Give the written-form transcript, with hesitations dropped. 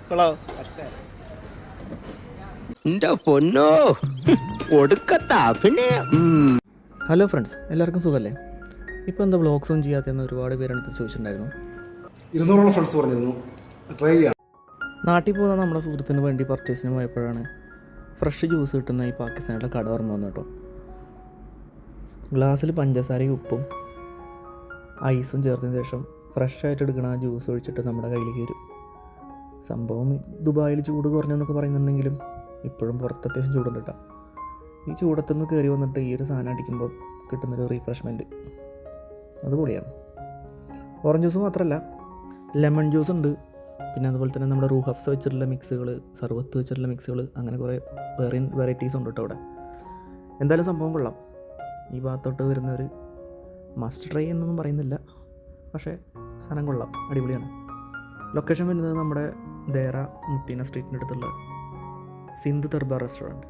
കൊള്ളാവോ? എന്റെ പൊന്നോ ഒടുക്കത്ത അഭിനയം. ഹലോ ഫ്രണ്ട്സ്, എല്ലാവർക്കും സുഖമല്ലേ? ഇപ്പോൾ എന്താ വ്ളോഗ്സൊന്നും ചെയ്യാത്തതെന്ന് ഒരുപാട് പേരെടുത്ത് ചോദിച്ചിട്ടുണ്ടായിരുന്നു. 200 ഫ്രണ്ട്സ് പറഞ്ഞിരുന്നു ട്രൈ ചെയ്യാം. നാട്ടിൽ പോകുന്ന നമ്മുടെ സുഹൃത്തിന് വേണ്ടി പർച്ചേസിന് പോയപ്പോഴാണ് ഫ്രഷ് ജ്യൂസ് കിട്ടുന്ന ഈ പാകിസ്ഥാനിലെ കട ഓർമ്മ വന്നു കേട്ടോ. ഗ്ലാസ്സിൽ പഞ്ചസാരയും ഉപ്പും ഐസും ചേർത്തതിന് ശേഷം ഫ്രഷായിട്ട് എടുക്കണ ആ ജ്യൂസ് ഒഴിച്ചിട്ട് നമ്മുടെ കയ്യിൽ കയറും. സംഭവം ദുബായിൽ ചൂട് കുറഞ്ഞെന്നൊക്കെ പറയുന്നുണ്ടെങ്കിലും ഇപ്പോഴും പുറത്ത് അത്യാവശ്യം ചൂടുണ്ട് കേട്ടോ. ഈ ചൂടത്തുനിന്ന് കയറി വന്നിട്ട് ഈ ഒരു സാധനം അടിക്കുമ്പോൾ കിട്ടുന്നൊരു റീഫ്രഷ്മെൻറ്റ് അത് പൊളിയാണ്. ഓറഞ്ച് ജ്യൂസ് മാത്രമല്ല, ലെമൺ ജ്യൂസ് ഉണ്ട്. പിന്നെ അതുപോലെ തന്നെ നമ്മുടെ റൂഹ് ഹബ്സ് വെച്ചിട്ടുള്ള മിക്സുകൾ, സർവത്ത് വെച്ചിട്ടുള്ള മിക്സുകൾ, അങ്ങനെ കുറേ വെറൈറ്റീസ് ഉണ്ട് കേട്ടോ അവിടെ. എന്തായാലും സംഭവം കൊള്ളാം. ഈ ഭാഗത്തോട്ട് വരുന്നവർ മസ്റ്റ് ട്രൈ എന്നൊന്നും പറയുന്നില്ല, പക്ഷേ സാധനം കൊള്ളാം, അടിപൊളിയാണ്. ലൊക്കേഷൻ വരുന്നത് നമ്മുടെ ദേറ മുത്തീന സ്ട്രീറ്റിൻ്റെ അടുത്തുള്ള സിന്ധ് ദർബാർ റെസ്റ്റോറൻറ്റ്.